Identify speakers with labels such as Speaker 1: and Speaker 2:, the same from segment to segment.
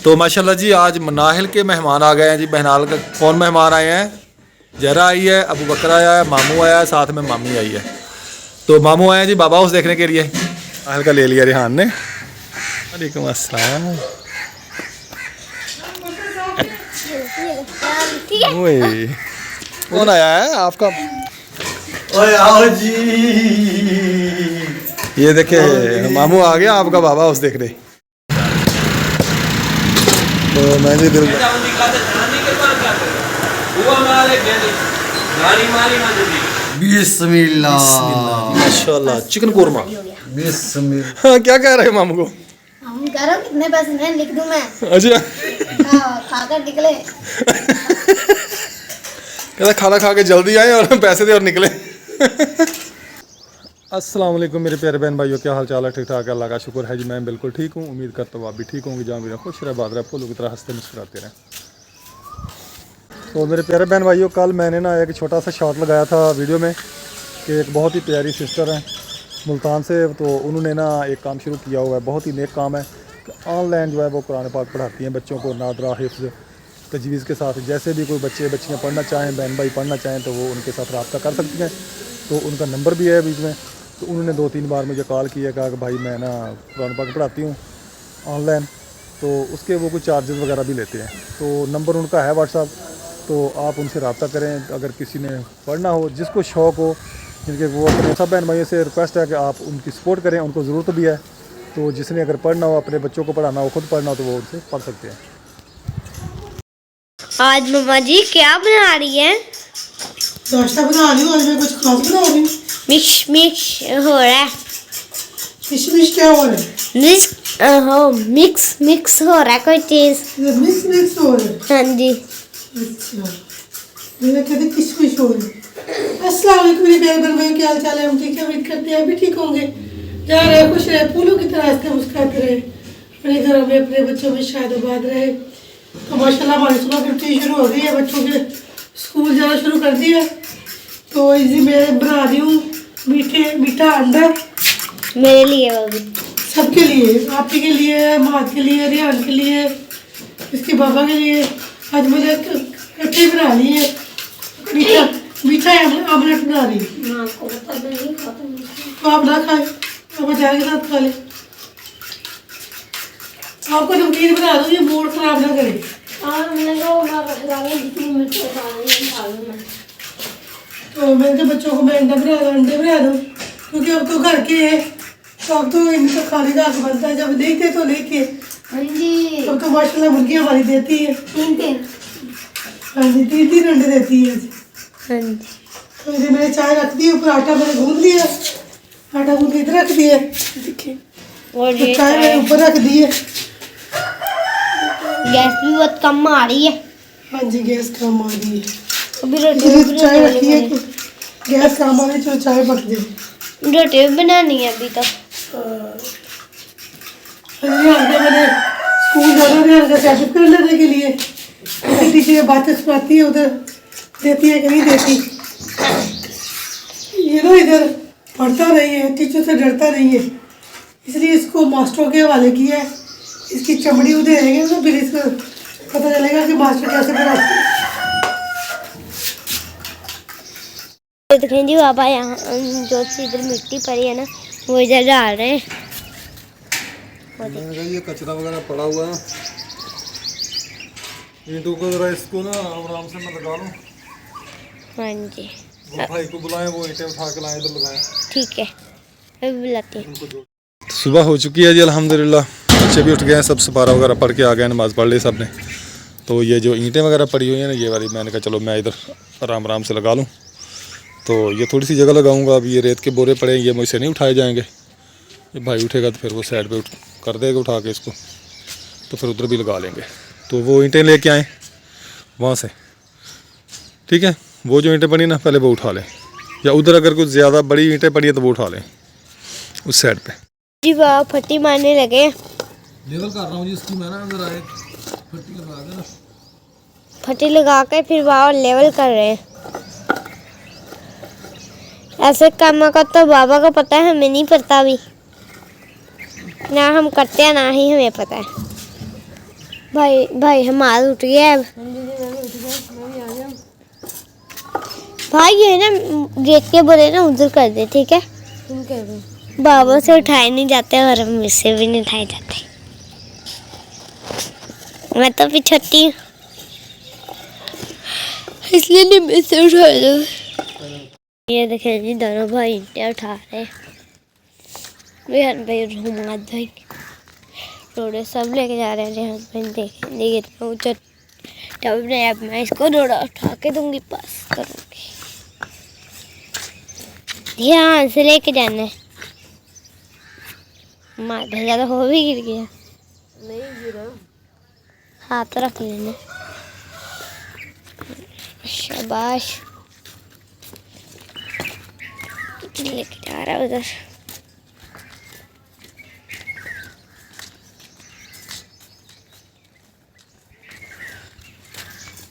Speaker 1: तो माशाल्लाह जी आज मनाहिल के मेहमान आ गए हैं जी। बहनाल का कौन मेहमान आए हैं? जरा आई है, अबू बकर आया है, मामू आया है, साथ में मामी आई है। तो मामू आए हैं जी बाबा हाउस देखने के लिए। मनाहिल का ले लिया रिहान ने। वालेकुम अस्सलाम। ओए कौन आया है आपका?
Speaker 2: ओए आओ जी।
Speaker 1: ये देखे मामू आ गया आपका बाबा हाउस देखने। तो मैं जी दिल
Speaker 2: बिस्मिल्लाह
Speaker 1: माशाल्लाह चिकन कोरमा।
Speaker 2: बिस्मिल्लाह।
Speaker 1: हाँ क्या कह रहे हैं मामू को?
Speaker 3: हम कह रहे हो कितने पैसे हैं लिख दूं मैं।
Speaker 1: अच्छा
Speaker 3: खाकर निकले।
Speaker 1: कहता खाना खा के जल्दी आए और पैसे दे और निकले। अस्सलाम वालेकुम मेरे प्यारे बहन भाइयों, क्या हाल चाल है? ठीक ठाक है, अल्लाह का शुक्र है जी। मैं बिल्कुल ठीक हूँ, उम्मीद करता हूँ आप भी ठीक होंगे। जहाँ भी रहे खुश रहे, बात रहे, फूलों की तरह हंसते मुस्कुराते रहें। तो मेरे प्यारे बहन भाइयों, कल मैंने ना एक छोटा सा शॉट लगाया था वीडियो में कि एक बहुत ही प्यारी सिस्टर हैं मुल्तान से। तो उन्होंने ना एक काम शुरू किया हुआ है, बहुत ही नेक काम है। ऑनलाइन जो है वो कुरान पाक पढ़ाती हैं बच्चों को, नादरा हिफ्ज़ तजवीज़ के साथ। जैसे भी कोई बच्चे बच्चियाँ पढ़ना चाहें, बहन भाई पढ़ना चाहें तो वो उनके साथ रब्ता कर सकती हैं। तो उनका नंबर भी है बीच में। तो उन्होंने 2-3 बार मुझे कॉल किया, कहा कि भाई मैं ना कुरान पाक पढ़ाती हूँ ऑनलाइन, तो उसके वो कुछ चार्जेस वगैरह भी लेते हैं। तो नंबर उनका है व्हाट्सअप, तो आप उनसे रब्ता करें अगर किसी ने पढ़ना हो, जिसको शौक़ हो। जिनके वो अपने सब बहन भाइयों से रिक्वेस्ट है कि आप उनकी सपोर्ट करें, उनको ज़रूरत भी है। तो जिसने अगर पढ़ना हो, अपने बच्चों को पढ़ाना हो, खुद पढ़ना हो, तो वो उनसे पढ़ सकते हैं।
Speaker 3: आज मम्मा जी क्या बना रही है?
Speaker 4: नाश्ता बना रही हूँ। आज मैं कुछ खास बना रही हूँ।
Speaker 3: मिक्स मिक्स हो रहा है।
Speaker 4: मिश क्या हो रहा है?
Speaker 3: मिक्स मिक्स हो रहा है कोई चीज।
Speaker 4: मिक्स हो रहा है।
Speaker 3: हाँ जी।
Speaker 4: अच्छा मैंने कहते किशमिश हो रही है। अस्सलाम वालेकुम मेरे प्यारे बहन भाइयों, क्या हाल चाल है? हम ठीक है, उम्मीद करते हैं अभी ठीक होंगे। जा रहे खुश रहे, फूलों की तरह हंसते मुस्कुराते रहे, अपने घरों में अपने बच्चों में शायद आबाद रहे। तो माशाल्लाह हमारी सुबह ड्यूटी शुरू हो गई है, बच्चों के स्कूल जाना शुरू कर दिया। तो इसी मैं बना रही हूँ मीठा अंडा
Speaker 3: मेरे लिए वो भी।
Speaker 4: सबके लिए, आपके लिए, माद के लिए, रिहान के लिए, इसके बाबा के लिए। आज मुझे इकट्ठे बना ली है मीठा आमलेट बना रही हूँ। तो आप ना खाए, आप अचार के साथ खा लें। आपको नमकीन बना दूँ, ये मूड खराब ना करे। तो मैंने बच्चों को मैं अंडे बना दूँ, क्योंकि अब तो घर के है, तो अब तो इनका खाने का हक बनता है। जब नहीं थे तो नहीं थे।
Speaker 3: हाँ जी।
Speaker 4: अब तो माशाल्लाह मुर्गी हमारी देती है
Speaker 3: 3
Speaker 4: हाँ जी, 3 अंडे देती है।
Speaker 3: हाँ जी।
Speaker 4: तो इधर मैंने चाय रख दी, ऊपर आटा मैंने गूंद लिया, आटा गूंद के इधर रख दिया। देखिए
Speaker 3: और
Speaker 4: तो
Speaker 3: ये
Speaker 4: चाय मैंने ऊपर रख दी है।
Speaker 3: गैस भी बहुत कम आ रही है।
Speaker 4: हाँ जी गैस कम आ रही है।
Speaker 3: अभी
Speaker 4: इधर चाय रखी है कि गैस कम आ रही है, चलो चाय पक जाए।
Speaker 3: रोटी बनानी है अभी तो।
Speaker 4: मैंने स्कूल जाना, रिहान का सेटअप कर लेने के लिए। टीचर बातें सुनाती है, उधर देती है कि नहीं देती। ये ना इधर पढ़ता नहीं है, टीचर से डरता नहीं है, इसलिए इसको मास्टरों के हवाले किया है। इसकी चमड़ी उधर रहेंगे तो फिर इसको पता चलेगा कि मास्टर कैसे पढ़ाते हैं।
Speaker 3: देखें जी बाबा यहाँ जो इधर मिट्टी पड़ी है ना, वो इधर डाल रहे हैं।
Speaker 1: ये कचरा वगैरह पड़ा हुआ है, ईंटों को जरा इसको ना आराम से मैं लगा लूँ।
Speaker 3: हाँ जी
Speaker 1: वो भाई को बुलाएं, वो ईंटें उठा के लाएं, इधर लगाएं।
Speaker 3: ठीक है, अभी बुलाती हूँ।
Speaker 1: सुबह हो चुकी है जी अल्हम्दुलिल्लाह। बच्चे भी उठ गए हैं, सब सपारा वगैरह पढ़ के आ गए, नमाज़ पढ़ ली सब ने। तो ये जो ईंटें वगैरह पड़ी हुई हैं ना, ये वाली मैंने कहा चलो मैं इधर आराम से लगा लूँ। तो ये थोड़ी सी जगह लगाऊंगा। अब ये रेत के बोरे पड़े हैं, ये मुझसे नहीं उठाए जाएंगे। ये भाई उठेगा तो फिर वो साइड पे कर देगा उठा के इसको, तो फिर उधर भी लगा लेंगे। तो वो ईंटें लेके आएँ वहाँ से, ठीक है। वो जो ईंटें पड़ी ना पहले वो उठा लें, या उधर अगर कुछ ज़्यादा बड़ी ईंटें पड़ी हैं तो वो उठा लें उस साइड पे।
Speaker 3: जी बाबा फट्टी मारने लगे।
Speaker 1: लेवल कर रहा हूँ जी इसकी, मैं ना अंदर आए फट्टी लगा देना।
Speaker 3: फट्टी लगा के फिर बाबा लेवल कर रहे हैं। ऐसे काम का तो बाबा को पता है, हमें नहीं पता भी। ना हम करते हैं ना ही हमें पता है। भाई हमारा उठ गया है। भाई ये ना देख के बोले ना उधर कर दे, ठीक है?
Speaker 5: तुम कह रहे हो?
Speaker 3: बाबा से उठाए नहीं जाते और हम इससे भी नहीं उठाए जाते। मैं तो भी छोटी हूँ, इसलिए नहीं मैं से उठाए जाते। ये देखें जी, दोनों भाई ईंटें उठा रहे। रेहान भाई रूमात भाई रोड़े सब लेके जा रहे हैं। रेहान भाई देखेंगे कितना ऊंचा टब है। अब मैं इसको रोड़ा उठा के दूंगी, पास करूंगी। ध्यान से लेके जाना है। मार भैया तो हो भी गिर गया।
Speaker 5: नहीं गिरा।
Speaker 3: हाथ रख लेना। शाबाश। लेके जा रहा है उधर।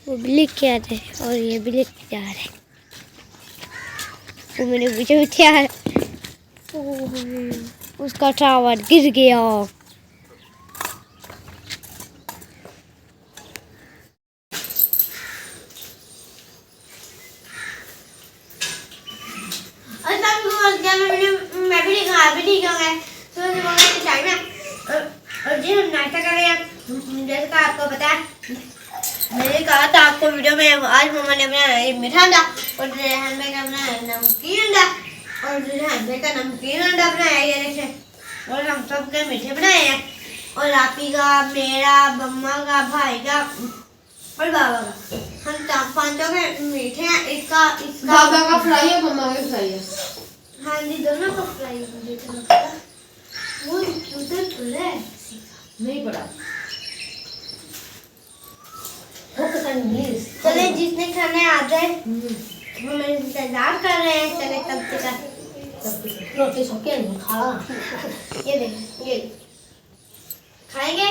Speaker 3: वो भी लेके आ रहे और ये भी लेके जा रहे। वो मेरे पीछे पीछे आ रहा। उसका टावर गिर गया। मैं भी नहीं कहूँगा। तो टाइम है और जी हम नाश्ता कर रहे हैं। जैसे कि आपको पता है, मैंने कहा था आपको वीडियो में, आज मम्मा ने बनाया मीठा अंडा और रेहान भाई का बनाया नमकीन अंडा और रेहान भाई का नमकीन अंडा बनाया, ये देखें। और हम सब के मीठे बनाए हैं और आपी का, मेरा, मम्मा का, भाई का और बाबा का। हम पांचों के मीठे हैं। इसका
Speaker 5: बाबा का फ्राई है, मम्मा का फ्राई है।
Speaker 3: हाँ जी, दोनों को फ्राई मुझे तो वो उधर खुला है।
Speaker 5: नहीं पड़ा।
Speaker 3: चले जिसने खाने आ जाए, हम इंतजार कर रहे हैं। चले तब तक रोटी सबके खा। ये देखें, ये खाएंगे।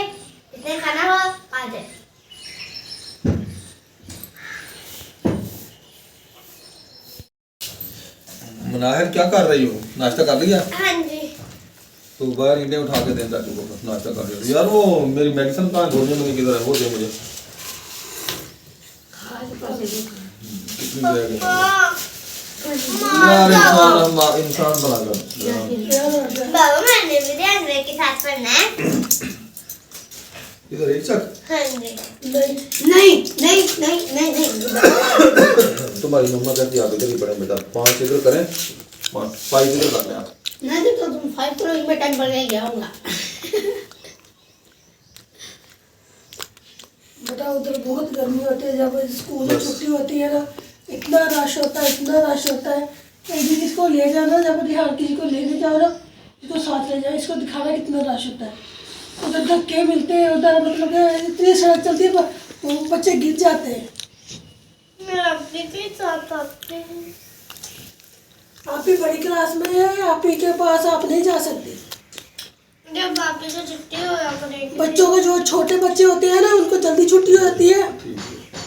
Speaker 3: जितने खाना हो आ जाए।
Speaker 2: मुनाहिर क्या कर रही हो? नाश्ता कर लिया?
Speaker 3: हाँ जी।
Speaker 2: तो बाहर ईंटें उठा के दें चाचू को, नाश्ता कर रही हो यार। वो मेरी मेडिसिन कहाँ धोने में किधर है? वो दे मुझे। कितनी रह गई? यार इंसान बना कर।
Speaker 3: बाबा मैंने भी ध्यान के साथ पढ़ना है।
Speaker 2: इधर एक चक।
Speaker 3: हाँ जी।
Speaker 5: नहीं नहीं नहीं नहीं नहीं।
Speaker 2: तुम्हारी मम्मा कहती आगे चली पड़े बेटा। 5 इधर करें, 5 इधर करने आप।
Speaker 5: नहीं तो तुम 5 करो, इसमें टाइम बढ़ जाऊंगा।
Speaker 4: बेटा उधर बहुत गर्मी होती है। जब स्कूल में छुट्टी होती है ना, इतना रश होता है, इतना रश होता है। एक दिन इसको ले जाना, जब ध्यान किसी को लेने जाओ ना, इसको साथ ले जाओ। इसको दिखाना कितना रश होता है। उधर धक्के मिलते हैं, उधर मतलब इतनी सड़क चलती है, वो बच्चे गिर जाते हैं।
Speaker 3: मैं अपने के साथ आते हैं।
Speaker 4: आप भी बड़ी क्लास में है, आप ही के पास आप नहीं जा सकते।
Speaker 3: जब वापस से छुट्टी हो जाएगी।
Speaker 4: बच्चों को, जो छोटे बच्चे होते हैं ना, उनको जल्दी छुट्टी हो जाती है।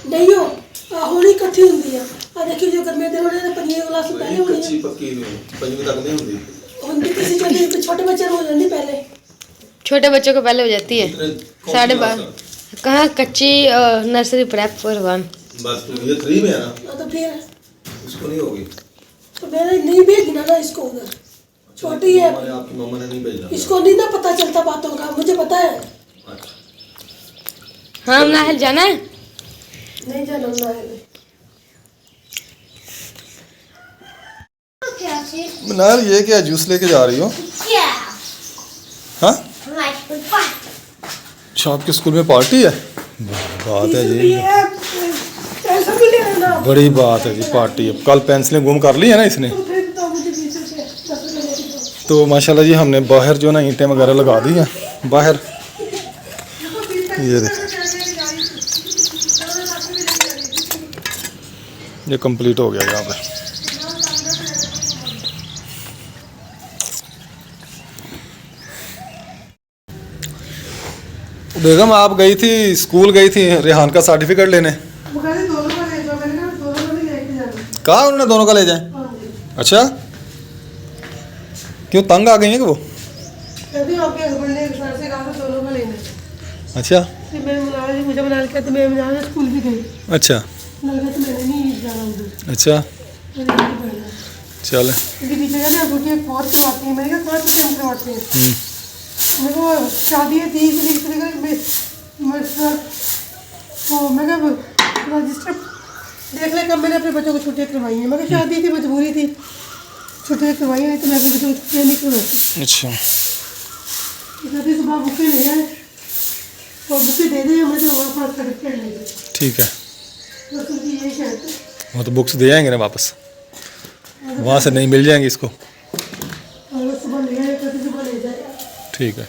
Speaker 4: नहीं हो होनी इकट्ठी होती है। और देखिए जो गर्मी दिन होने पंजी क्लास से पहले होनी
Speaker 2: कच्ची पक्की नहीं, पंजवीं तक नहीं होती।
Speaker 4: होती किसी छोटे बच्चे हो जाती पहले।
Speaker 5: छोटे बच्चों को पहले हो जाती है। 12:30 कहाँ कच्ची नर्सरी प्रेप फॉर 1।
Speaker 2: बस तो ये 3 में है ना,
Speaker 4: तो फिर
Speaker 2: इसको नहीं होगी।
Speaker 4: तो मैंने नहीं भेजना ना इसको उधर, छोटी है।
Speaker 2: आपकी मम्मा ने नहीं भेजना।
Speaker 4: इसको नहीं ना पता चलता बातों का, मुझे पता है।
Speaker 2: अच्छा।
Speaker 5: हाँ नाहल जाना है।
Speaker 4: नहीं जाना ना है।
Speaker 1: मुनाहिर ये क्या जूस लेके जा रही हो?
Speaker 3: क्या?
Speaker 1: हाँ,
Speaker 3: हमारे स्कूल पास।
Speaker 1: अच्छा आपके स्कूल में पार्टी है? बात है जी,
Speaker 4: ऐसा भी ले लेना।
Speaker 1: बड़ी बात है जी, पार्टी है। कल पेंसिलें गुम कर ली है ना इसने,
Speaker 4: तो फिर तो मुझे पीछे से 10 रुपए लेके दो।
Speaker 1: तो माशाल्लाह जी हमने बाहर जो ना ईंटें वगैरह लगा दी हैं बाहर। ये देखो, ये कंप्लीट हो गया यहाँ पे। बेगम आप गई थी, स्कूल गई थी रेहान का सर्टिफिकेट लेने।
Speaker 4: वो कहते दोनों का ले जाओ। मैंने कहा दोनों का भी लेके जाना।
Speaker 1: कहा उन्होंने दोनों का ले जाए?
Speaker 4: हाँ जी।
Speaker 1: अच्छा, क्यों तंग आ गई हैं कि वो?
Speaker 4: कहती आपके हस्बैंड ने सर से कहा था दोनों का लेना है।
Speaker 1: अच्छा
Speaker 4: फिर मैंने मनाली मुझे मनाली कहते मैं मनाली स्कूल भी गई,
Speaker 1: अच्छा
Speaker 4: मैंने कहा तो मैंने नहीं जाना उधर,
Speaker 1: अच्छा
Speaker 4: मैंने यहीं पढ़ना।
Speaker 1: चल
Speaker 4: क्योंकि पीछे कहते हैं बुढ़िया बहुत करवाती हैं, मैंने कहा कहाँ से हम करवाते हैं, मेरे को शादी है 30 तरीक से लेकर तो मैं कहा रजिस्टर देख ले कब मैंने अपने बच्चों को छुट्टियाँ करवाई हैं, मगर शादी थी मजबूरी थी छुट्टियाँ करवाई हैं, तो मैं अपने बच्चों को छुट्टियाँ नहीं करवाती।
Speaker 1: अच्छा
Speaker 4: अभी सुबह बुके ले आए और बुके दे दें मुझे वहाँ पास सर्टिफिकेट ले गए,
Speaker 1: ठीक है,
Speaker 4: बस उनकी यही शर्त है।
Speaker 1: वो तो बुक्स दे जाएंगे ना वापस, वहाँ से नहीं मिल जाएंगी इसको,
Speaker 4: और वो सुबह ले आए कभी सुबह ले जाए।
Speaker 1: ठीक है।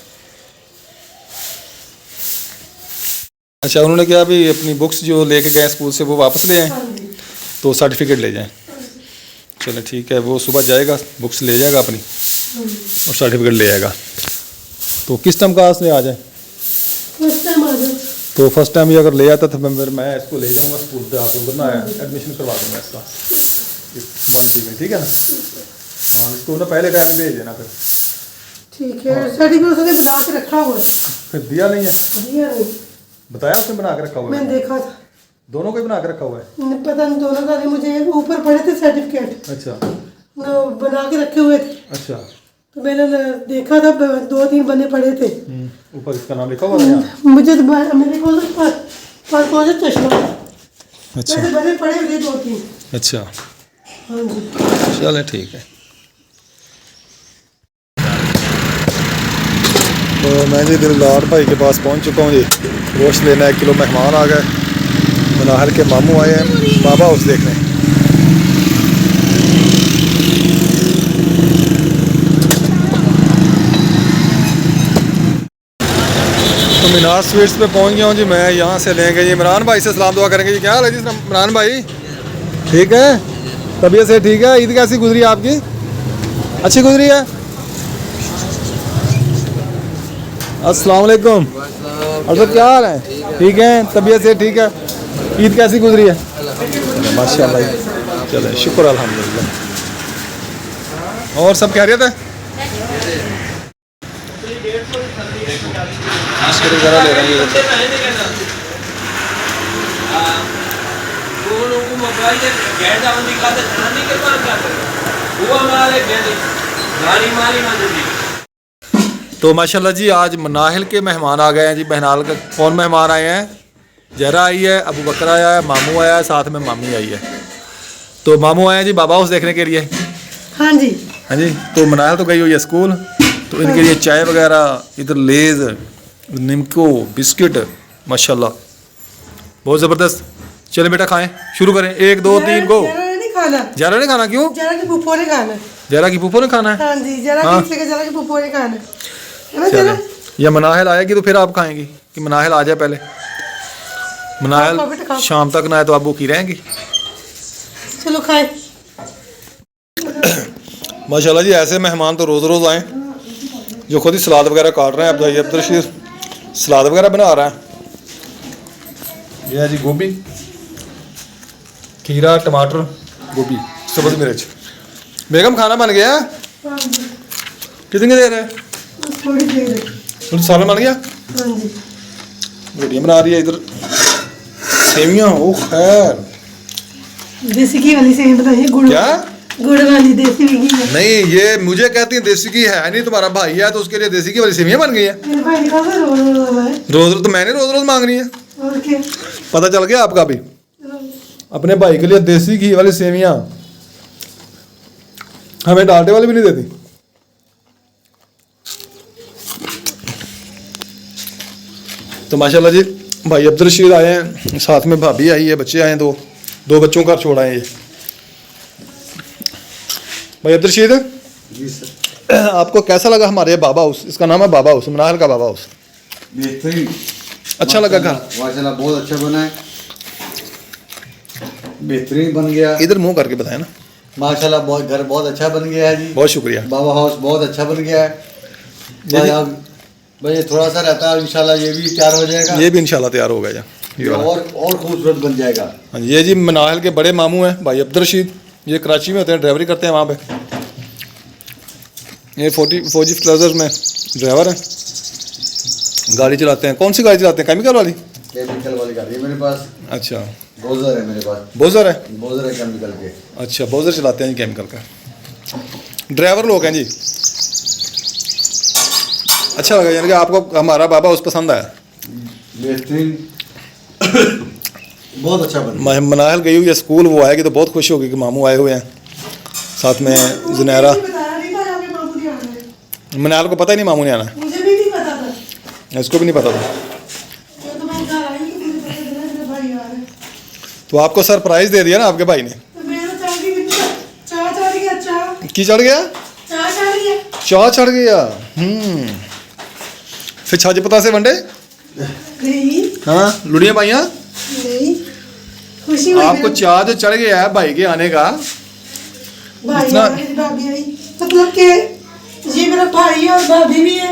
Speaker 1: अच्छा उन्होंने क्या अभी अपनी बुक्स जो लेके गए स्कूल से वो वापस ले आए,
Speaker 4: हाँ जी
Speaker 1: तो सर्टिफिकेट ले जाएं। चलो ठीक है, वो सुबह जाएगा बुक्स ले जाएगा अपनी और सर्टिफिकेट ले आएगा। तो किस टाइम क्लास में आ जाए?
Speaker 4: फर्स्ट टाइम आ जाए।
Speaker 1: तो फर्स्ट टाइम ये अगर ले आता तो मैं इसको ले जाऊंगा स्कूल पे, आप उधर ना एडमिशन करवा दूंगा इसका 1 में, ठीक है ना? हाँ इसको ना पहले टाइम ले देना फिर।
Speaker 4: ठीक है, सर्टिफिकेट उसने बना के रखा हुआ है,
Speaker 1: फिर दिया नहीं है?
Speaker 4: दिया नहीं,
Speaker 1: बताया उसने बना के रखा हुआ
Speaker 4: मैंने
Speaker 1: है?
Speaker 4: देखा था,
Speaker 1: दोनों को ही बना के रखा हुआ है?
Speaker 4: पता नहीं दोनों का नहीं, मुझे ऊपर पड़े थे सर्टिफिकेट
Speaker 1: अच्छा
Speaker 4: बना के रखे हुए थे,
Speaker 1: अच्छा।
Speaker 4: तो मैंने देखा था 2-3 बने पड़े थे,
Speaker 1: ऊपर इसका नाम लिखा हुआ था यहाँ?
Speaker 4: मुझे तो मेरे को पर कौन सा चश्मा
Speaker 1: अच्छा
Speaker 4: वैसे बने पड़े हुए 2-3।
Speaker 1: अच्छा
Speaker 4: हाँ जी
Speaker 1: चले ठीक है। तो मैं जी दिलदार भाई के पास पहुंच चुका हूं जी, गोश्त लेना 1 किलो। मेहमान आ गए, मनाहर के मामू आए हैं बाबा हाउस देखने। तो मीनार स्वीट्स पे पहुंच गया हूं जी मैं, यहाँ से लेंगे जी। इमरान भाई से सलाम दुआ करेंगे जी। क्या हाल है जी इमरान भाई? ठीक है, तबीयत से ठीक है? ईद कैसी गुजरी आपकी? अच्छी गुजरी है? अस्सलाम वालेकुम। और तो क्या हाल है? ठीक है, तबीयत से ठीक है? ईद कैसी गुजरी है? माशाल्लाह, चले शुक्र अल्हम्दुलिल्लाह। और सब खैरियत है? वगैरह ले रहे हैं तो माशाल्लाह जी आज मनाहिल के मेहमान आ गए हैं जी। बहनाल का कौन मेहमान आए हैं? जहरा आई है, अबू बकर आया है, मामू आया है, साथ में मामी आई है। तो मामू आए हैं जी बाबा हाउस देखने के लिए।
Speaker 4: हाँ जी
Speaker 1: हाँ जी। तो मनाहिल तो गई हुई है स्कूल, तो इनके लिए चाय वगैरह, इधर लेज़, निमको, बिस्किट, माशाल्लाह बहुत ज़बरदस्त। चलें बेटा खाएं, शुरू करें। 1 2 3 गो।
Speaker 4: जरा नहीं खाना,
Speaker 1: जरा ने खाना? क्यों?
Speaker 4: जरा की पुप्पो ने खाना है।
Speaker 1: जरा की पुप्पो ने खाना है?
Speaker 4: हाँ जी, जरा
Speaker 1: हाँ।
Speaker 4: की इसलिए जरा की पुप्पो ने खाना है ना
Speaker 1: चलें।
Speaker 4: जरा।
Speaker 1: या मनाहिल आएगी तो फिर आप खाएंगी कि मनाहिल आ जाए पहले?
Speaker 4: खाओ बेटा,
Speaker 1: मनाहिल
Speaker 4: खाओ।
Speaker 1: शाम तक ना आए तो आप भूखी रहेंगी।
Speaker 4: चलो खाए।
Speaker 1: माशाल्लाह जी ऐसे मेहमान तो रोज़ रोज़ आएँ, जो खुद ही सलाद वगैरह काट रहे हैं। अब अब्दुल रशीद सलाद वगैरह बना रहा है। यह है जी गोभी, खीरा, टमाटर, गोभी, सब्ज़ मिर्च। बेगम खाना बन गया?
Speaker 4: हाँ जी,
Speaker 1: कितनी देर है?
Speaker 4: बस थोड़ी देर है।
Speaker 1: तो सालन बन गया?
Speaker 4: हाँ जी,
Speaker 1: रोटियाँ बना रही है इधर, सेवियाँ। ओ खैर,
Speaker 4: देसी घी वाली सेवई बनाइए, गुड़
Speaker 1: क्या?
Speaker 4: गुड़ वाली देसी घी है।
Speaker 1: नहीं, ये मुझे कहती है देसी घी है नहीं, तुम्हारा भाई है तो उसके लिए देसी घी वाली सेवियाँ बन गई है।
Speaker 4: मेरे भाई का रोज रोज है।
Speaker 1: रोज़ रोज़ तो मैंने रोज़ रोज़ मांग रही है।
Speaker 4: और क्या?
Speaker 1: पता चल गया आपका भी? अपने भाई के लिए देसी घी वाली सेवियाँ, हमें डालने वाली भी नहीं देती। तो माशाल्लाह जी भाई अब्दुल रशीद आए हैं, साथ में भाभी आई है, बच्चे आए हैं, दो बच्चों का छोड़ आए हैं ये। भाई अब्दुल रशीद
Speaker 6: जी सर,
Speaker 1: आपको कैसा लगा हमारे बाबा हाउस? इसका नाम है बाबा हाउस, मनाहिल का बाबा हाउस।
Speaker 6: बेहतरीन,
Speaker 1: अच्छा लगा घर?
Speaker 6: माशाल्लाह बहुत अच्छा बना है, बेहतरीन बन गया।
Speaker 1: इधर मुंह करके बताए ना।
Speaker 6: माशाल्लाह बहुत घर बहुत अच्छा बन गया है जी।
Speaker 1: बहुत शुक्रिया।
Speaker 6: बाबा हाउस बहुत अच्छा बन गया है भाई। अब भाई थोड़ा सा रहता है, इंशाल्लाह ये भी तैयार हो जाएगा,
Speaker 1: ये भी इंशाल्लाह तैयार हो गया ये वाला।
Speaker 6: और खूबसूरत बन जाएगा।
Speaker 1: हाँ जी, ये जी मनाहिल के बड़े मामू हैं भाई अब्दुल रशीद, ये कराची में होते हैं, ड्राइवरी करते हैं वहाँ पे। ये फौजी प्लाजा में ड्राइवर हैं। गाड़ी चलाते हैं, कौन सी गाड़ी चलाते हैं, केमिकल वाली?
Speaker 6: केमिकल वाली गाड़ी है मेरे पास,
Speaker 1: अच्छा,
Speaker 6: बोजर है मेरे पास,
Speaker 1: बोजर है।
Speaker 6: बोजर है केमिकल के।
Speaker 1: अच्छा, बोजर चलाते हैं जी केमिकल का। ड्राइवर लोग हैं जी। अच्छा लगा, यानी कि आपको हमारा बाबा हाउस पसंद आया?
Speaker 6: बेहतरीन, बहुत अच्छा बना।
Speaker 1: मनाहल गई हुई है स्कूल, वो आएगी तो बहुत खुश होगी कि मामू आए हुए हैं, साथ में जुनैरा।
Speaker 4: बताया नहीं था आपके मामू ने आना है।
Speaker 1: मनाहल को पता ही नहीं मामू ने आना है,
Speaker 4: मुझे भी नहीं पता था।
Speaker 1: इसको भी नहीं पता था।
Speaker 4: ये तो मैं घर आई तो मुझे पता चला मेरा भाई आ रहा है।
Speaker 1: तो आपको सरप्राइज दे दिया ना आपके भाई ने।
Speaker 4: तो मैं तो चाह की चाह चढ़ गया, चाह
Speaker 1: की चढ़ गया?
Speaker 4: चाह चढ़ गया।
Speaker 1: चाह चढ़ गया। फिर छज पता से वंडे?
Speaker 4: नहीं
Speaker 1: हाँ, लुड़ियाँ पाइयाँ?
Speaker 4: नहीं, खुशी हुई
Speaker 1: आपको
Speaker 4: मेरे
Speaker 1: चाह जो चढ़ गया है भाई के आने का।
Speaker 4: भाई
Speaker 1: इतना-
Speaker 4: और मेरी भाभी आई, मतलब कि ये मेरा भाई है और भाभी भी है।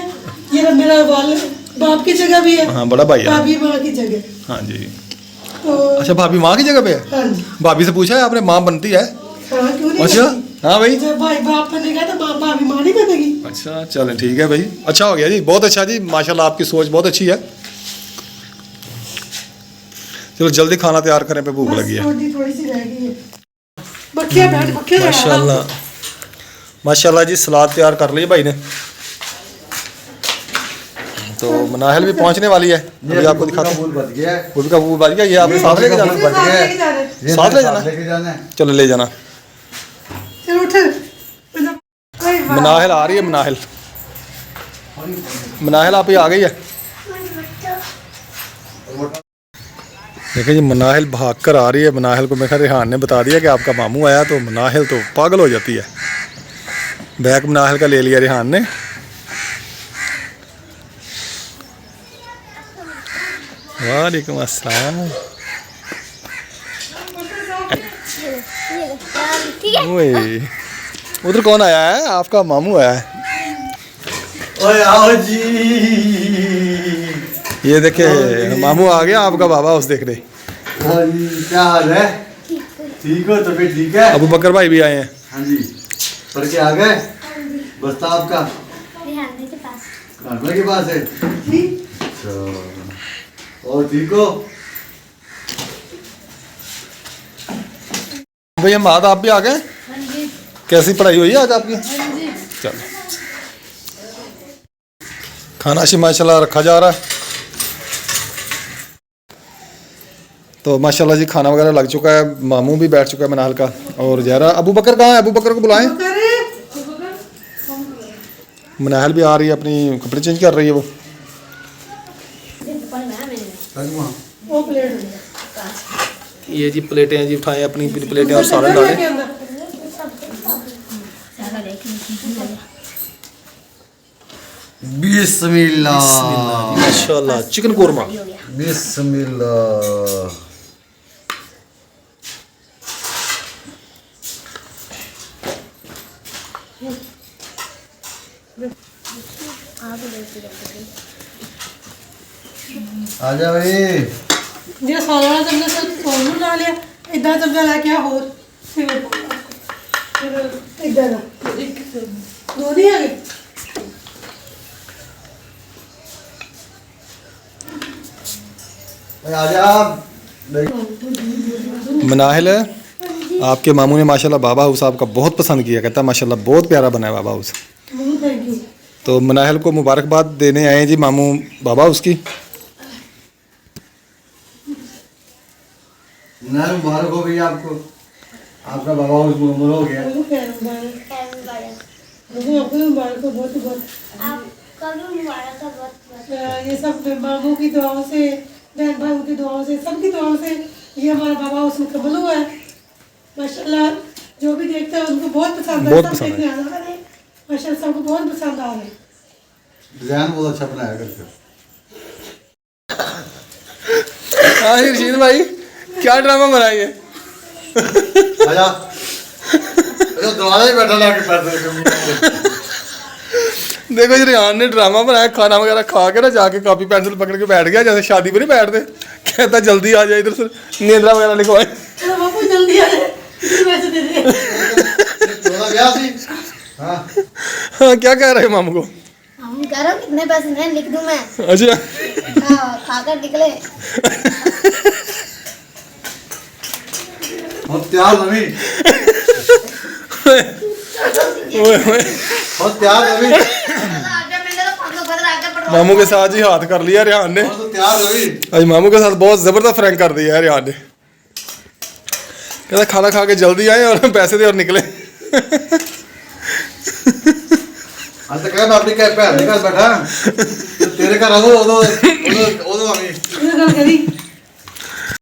Speaker 4: ये मेरा बाप की जगह भी है,
Speaker 1: हाँ, बड़ा भाई है।
Speaker 4: भाभी माँ की जगह।
Speaker 1: हाँ जी।
Speaker 4: तो
Speaker 1: अच्छा, भाभी माँ की जगह पे है?
Speaker 4: हाँ जी,
Speaker 1: भाभी से पूछा है आपने, माँ बनती है?
Speaker 4: हाँ क्यों नहीं
Speaker 1: अच्छा,
Speaker 4: बनती?
Speaker 1: हाँ भाई।
Speaker 4: जब भाई बाप बनेगा तो माँ भाभी माँ नहीं बनेगी।
Speaker 1: अच्छा, चलें ठीक है भाई, अच्छा हो गया जी, बहुत अच्छा जी, माशाल्लाह आपकी सोच बहुत अच्छी है। चलो जल्दी खाना तैयार करें पे भूख
Speaker 4: बस
Speaker 1: लगी है।
Speaker 4: रोटी थोड़ी सी रह गई है। बखिया बैठ, बखिया बैठ।
Speaker 1: माशाल्लाह माशाल्लाह जी, सलाद तैयार कर ली भाई ने। तो मनाहल भी पहुंचने वाली है, अभी आपको दिखाते हैं।
Speaker 6: फूल बच गया है,
Speaker 1: फूल का फूल बच गया, ये आपने साथ लेके जाना?
Speaker 6: बच गया है।
Speaker 4: लेके जाना है।
Speaker 6: ये
Speaker 1: साथ ले
Speaker 6: मेरे
Speaker 1: जाना?
Speaker 6: लेके जाना है।
Speaker 1: चलो ले जाना।
Speaker 4: चलो उठ। मतलब अरे वाह।
Speaker 1: मनाहल आ रही है, मनाहल। मनाहल आप ही आ गई है। देखिए जी, मनाहल भाग कर आ रही है। मनाहल को मेरे रेहान ने बता दिया कि आपका मामू आया, तो मनाहल तो पागल हो जाती है। बैग मनाहल का ले लिया रेहान ने। वालेकुम अस्सलाम।
Speaker 3: ठीक है।
Speaker 1: ओए, उधर कौन आया है? आपका मामू आया है।
Speaker 6: ओए आओ जी।
Speaker 1: ये देखे, मामू आ गया आपका बाबा हाउस देखने।
Speaker 6: हाँ जी, क्या हाल है? ठीक हो? तबीयत ठीक है?
Speaker 1: अबू बकर भाई भी आए हैं।
Speaker 6: हाँ जी, पढ़ के आ गए? बस्ता आपका
Speaker 3: रिहाने के पास।
Speaker 6: खाना के पास है? अच्छा, और ठीक हो?
Speaker 1: भैया माद आप भी आ गए? कैसी पढ़ाई हुई है आज आपकी? चलो, खाना शी माशाल्लाह रखा जा रहा है। तो माशाल्लाह जी, खाना वगैरह लग चुका है, मामू भी बैठ चुका है मनाहल का। और जहरा, अबू बकर कहाँ है? अबू बकर को बुलाएं। मनाहल भी आ रही है, अपनी कपड़े चेंज कर रही है वो।
Speaker 4: वो प्लेट
Speaker 1: ये जी प्लेटें हैं जी, उठाएं अपनी प्लेटें और सालन डालें।
Speaker 6: बिस्मिल्लाह।
Speaker 1: माशाल्लाह, चिकन कोरमा।
Speaker 6: बिस्मिल्लाह। आजा भाई।
Speaker 4: ਜੇ ਸਾਰਾ ਚਮਚਾ ਸੋਨੂੰ ਲਾ ਲਿਆ, ਇਦਾਂ ਚਮਚਾ ਲੈ ਕੇ ਆ ਹੋਰ। ਫਿਰ ਇਦਾਂ ਦਾ ਇੱਕ ਦੋ ਨਹੀਂ ਹੈਗੇ।
Speaker 6: आजा।
Speaker 1: मनाहिल, आपके मामू ने माशाल्लाह बाबा हाउस आपका बहुत पसंद किया, कहता है माशाल्लाह बहुत प्यारा बना है बाबा हाउस।
Speaker 4: Thank you.
Speaker 1: तो मनाहिल को मुबारकबाद देने आए हैं जी मामू बाबा हाउस की।
Speaker 6: मुबारक हो भैया आपको, आपका बाबा हाउस मुकम्मल हो गया।
Speaker 4: आपको खैर मुबारक। आपको मुबारक हो, बहुत बहुत।
Speaker 3: आपका भी मुबारक हो बहुत।
Speaker 4: ये सब मामू की दुआओं से, बहन भाइयों की दुआओं से, सबकी दुआओं से ये हमारा बाबा हाउस मुकम्मल हुआ है। माशाल्लाह, जो भी देखता है उनको बहुत पसंद है।
Speaker 1: बहुत
Speaker 4: सब
Speaker 1: पसंद है।
Speaker 4: देखने आना है। माशाल्लाह, सबको बहुत पसंद आ रहा है।
Speaker 6: डिजाइन बहुत अच्छा बनाया करके।
Speaker 1: हाँ रशीद भाई, क्या ड्रामा बनाइए?
Speaker 6: आजा। अरे दरवाजा ही बैठा लाके पैर दे के।
Speaker 1: देखो जी, रेहान ने ड्रामा बनाया, खाना वगैरह खा के ना जाके कॉपी पेंसिल पकड़ के बैठ गया, जैसे शादी पर नहीं बैठते। कहता जल्दी आ जाए, इधर से नींद्रा वगैरह लिखवाए।
Speaker 4: चलो बापू जल्दी आ जाए, पैसे दे दे।
Speaker 6: थोड़ा गया सी। हाँ।
Speaker 1: हाँ, क्या कह रहे हैं मामू को?
Speaker 3: हम दिखा रहा हूँ कितने पैसे हैं, लिख दूँ मैं।
Speaker 1: अच्छा
Speaker 3: हाँ, खाकर निकले।
Speaker 6: बहुत प्यार रवि,
Speaker 1: ओए ओए
Speaker 6: बहुत प्यार रवि,
Speaker 1: मामू के साथ ही हाथ कर लिया रेहान ने।
Speaker 6: बहुत प्यार रवि।
Speaker 1: आज मामू के साथ बहुत जबरदस्त फ्रैंक कर दिया है रेहान ने। कहता खाना खा के जल्दी आए और पैसे दे और निकले।
Speaker 6: आज तक मैं अपनी भैन के घर बैठा, तेरे घर आओ, उदो उदो उदो अभी
Speaker 4: ये गल करी